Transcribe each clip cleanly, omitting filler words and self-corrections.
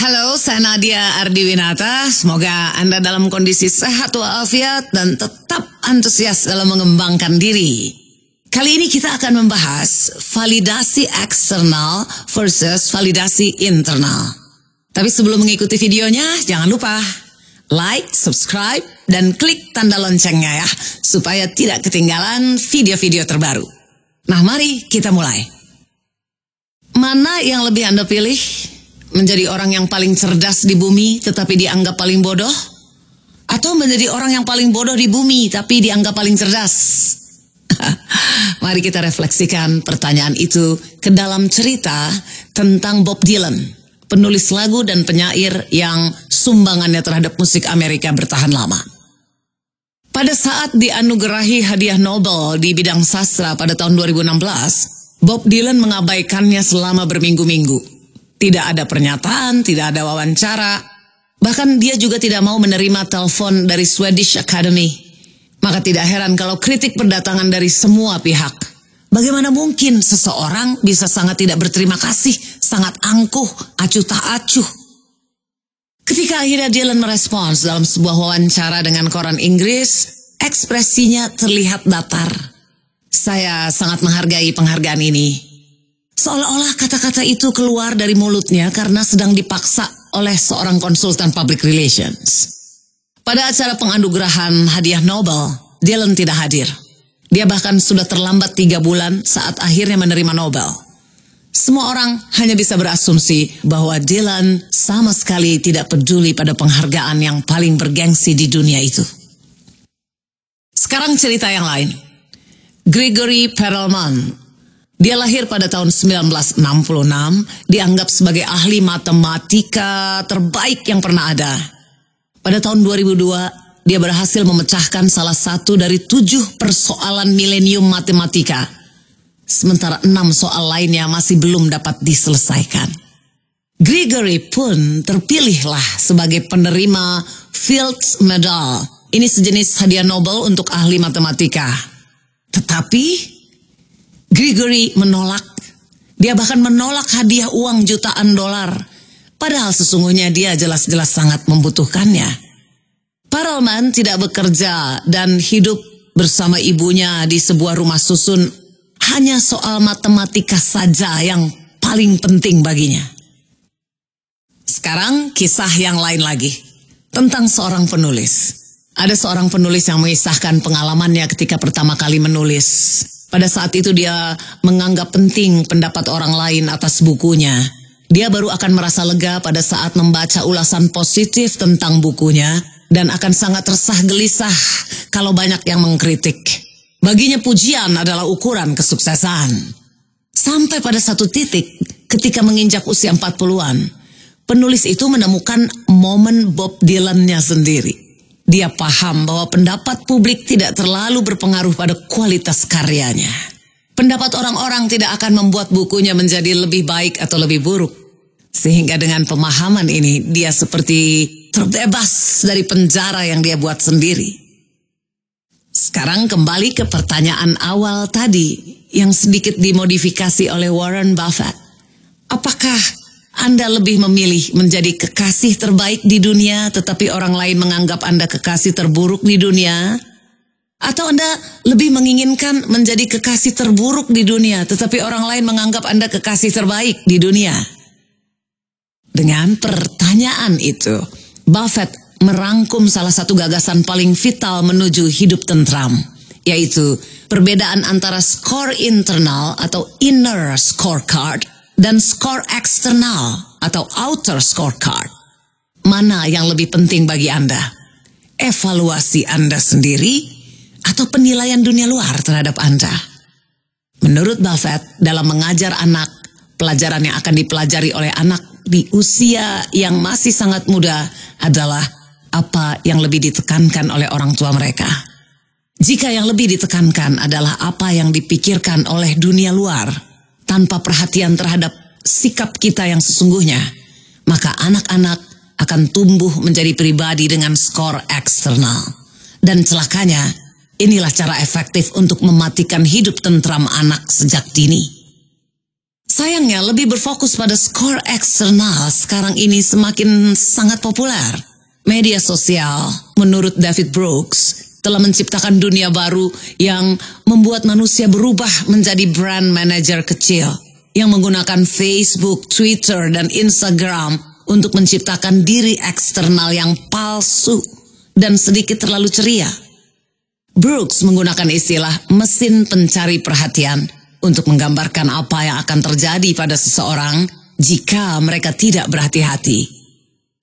Halo, saya Nadia Ardiwinata. Semoga Anda dalam kondisi sehat walafiat dan tetap antusias dalam mengembangkan diri. Kali ini kita akan membahas validasi eksternal versus validasi internal. Tapi sebelum mengikuti videonya, jangan lupa like, subscribe, dan klik tanda loncengnya ya, supaya tidak ketinggalan video-video terbaru. Nah, mari kita mulai. Mana yang lebih Anda pilih? Menjadi orang yang paling cerdas di bumi tetapi dianggap paling bodoh? Atau menjadi orang yang paling bodoh di bumi tapi dianggap paling cerdas? Mari kita refleksikan pertanyaan itu ke dalam cerita tentang Bob Dylan, penulis lagu dan penyair yang sumbangannya terhadap musik Amerika bertahan lama. Pada saat dianugerahi hadiah Nobel di bidang sastra pada tahun 2016, Bob Dylan mengabaikannya selama berminggu-minggu. Tidak ada pernyataan, tidak ada wawancara, bahkan dia juga tidak mau menerima telepon dari Swedish Academy. Maka tidak heran kalau kritik berdatangan dari semua pihak. Bagaimana mungkin seseorang bisa sangat tidak berterima kasih, sangat angkuh, acuh tak acuh. Ketika akhirnya Dylan merespons dalam sebuah wawancara dengan koran Inggris, ekspresinya terlihat datar. Saya sangat menghargai penghargaan ini. Seolah-olah kata-kata itu keluar dari mulutnya karena sedang dipaksa oleh seorang konsultan public relations. Pada acara penganugerahan hadiah Nobel, Dylan tidak hadir. Dia bahkan sudah terlambat 3 bulan saat akhirnya menerima Nobel. Semua orang hanya bisa berasumsi bahwa Dylan sama sekali tidak peduli pada penghargaan yang paling bergengsi di dunia itu. Sekarang cerita yang lain. Gregory Perelman. Dia lahir pada tahun 1966, dianggap sebagai ahli matematika terbaik yang pernah ada. Pada tahun 2002, dia berhasil memecahkan salah satu dari 7 persoalan milenium matematika. Sementara 6 soal lainnya masih belum dapat diselesaikan. Gregory pun terpilihlah sebagai penerima Fields Medal. Ini sejenis hadiah Nobel untuk ahli matematika. Tetapi Gregory menolak. Dia bahkan menolak hadiah uang jutaan dolar. Padahal sesungguhnya dia jelas-jelas sangat membutuhkannya. Perelman tidak bekerja dan hidup bersama ibunya di sebuah rumah susun. Hanya soal matematika saja yang paling penting baginya. Sekarang kisah yang lain lagi. Tentang seorang penulis. Ada seorang penulis yang mengisahkan pengalamannya ketika pertama kali menulis. Pada saat itu dia menganggap penting pendapat orang lain atas bukunya. Dia baru akan merasa lega pada saat membaca ulasan positif tentang bukunya dan akan sangat resah gelisah kalau banyak yang mengkritik. Baginya pujian adalah ukuran kesuksesan. Sampai pada satu titik ketika menginjak usia 40-an, penulis itu menemukan momen Bob Dylan-nya sendiri. Dia paham bahwa pendapat publik tidak terlalu berpengaruh pada kualitas karyanya. Pendapat orang-orang tidak akan membuat bukunya menjadi lebih baik atau lebih buruk. Sehingga dengan pemahaman ini, dia seperti terbebas dari penjara yang dia buat sendiri. Sekarang kembali ke pertanyaan awal tadi, yang sedikit dimodifikasi oleh Warren Buffett. Apakah Anda lebih memilih menjadi kekasih terbaik di dunia tetapi orang lain menganggap Anda kekasih terburuk di dunia? Atau Anda lebih menginginkan menjadi kekasih terburuk di dunia tetapi orang lain menganggap Anda kekasih terbaik di dunia? Dengan pertanyaan itu, Buffett merangkum salah satu gagasan paling vital menuju hidup tentram, yaitu perbedaan antara skor internal atau inner scorecard dan skor eksternal atau outer scorecard. Mana yang lebih penting bagi Anda? Evaluasi Anda sendiri atau penilaian dunia luar terhadap Anda? Menurut Buffett, dalam mengajar anak, pelajaran yang akan dipelajari oleh anak di usia yang masih sangat muda adalah apa yang lebih ditekankan oleh orang tua mereka. Jika yang lebih ditekankan adalah apa yang dipikirkan oleh dunia luar, tanpa perhatian terhadap sikap kita yang sesungguhnya, maka anak-anak akan tumbuh menjadi pribadi dengan skor eksternal. Dan celakanya, inilah cara efektif untuk mematikan hidup tentram anak sejak dini. Sayangnya lebih berfokus pada skor eksternal sekarang ini semakin sangat populer. Media sosial, menurut David Brooks, telah menciptakan dunia baru yang membuat manusia berubah menjadi brand manager kecil yang menggunakan Facebook, Twitter, dan Instagram untuk menciptakan diri eksternal yang palsu dan sedikit terlalu ceria. Brooks menggunakan istilah mesin pencari perhatian untuk menggambarkan apa yang akan terjadi pada seseorang jika mereka tidak berhati-hati.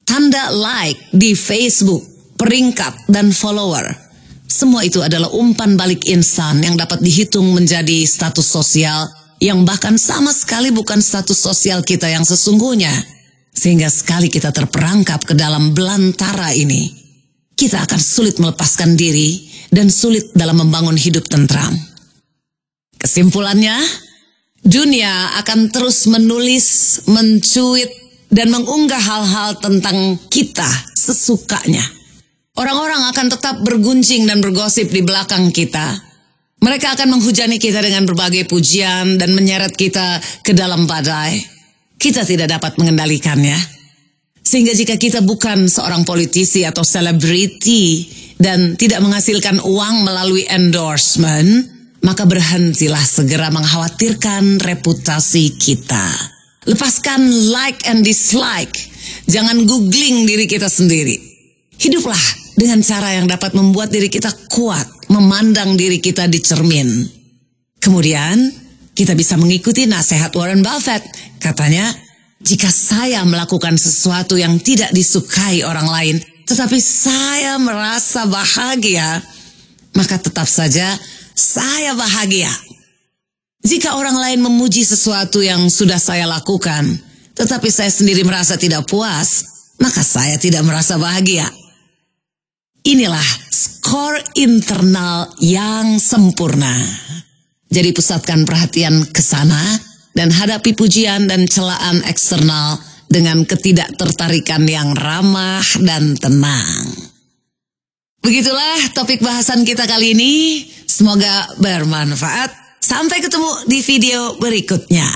Tanda like di Facebook, peringkat, dan follower, semua itu adalah umpan balik insan yang dapat dihitung menjadi status sosial yang bahkan sama sekali bukan status sosial kita yang sesungguhnya. Sehingga sekali kita terperangkap ke dalam belantara ini, kita akan sulit melepaskan diri dan sulit dalam membangun hidup tentram. Kesimpulannya, dunia akan terus menulis, mencuit, dan mengunggah hal-hal tentang kita sesukanya. Orang-orang akan tetap berguncing dan bergosip di belakang kita. Mereka akan menghujani kita dengan berbagai pujian dan menyeret kita ke dalam badai. Kita tidak dapat mengendalikannya. Sehingga jika kita bukan seorang politisi atau selebriti dan tidak menghasilkan uang melalui endorsement, maka berhentilah segera mengkhawatirkan reputasi kita. Lepaskan like and dislike. Jangan googling diri kita sendiri. Hiduplah dengan cara yang dapat membuat diri kita kuat, memandang diri kita di cermin. Kemudian, kita bisa mengikuti nasihat Warren Buffett. Katanya, jika saya melakukan sesuatu yang tidak disukai orang lain, tetapi saya merasa bahagia, maka tetap saja saya bahagia. Jika orang lain memuji sesuatu yang sudah saya lakukan, tetapi saya sendiri merasa tidak puas, maka saya tidak merasa bahagia. Inilah skor internal yang sempurna. Jadi pusatkan perhatian ke sana dan hadapi pujian dan celaan eksternal dengan ketidaktertarikan yang ramah dan tenang. Begitulah topik bahasan kita kali ini. Semoga bermanfaat. Sampai ketemu di video berikutnya.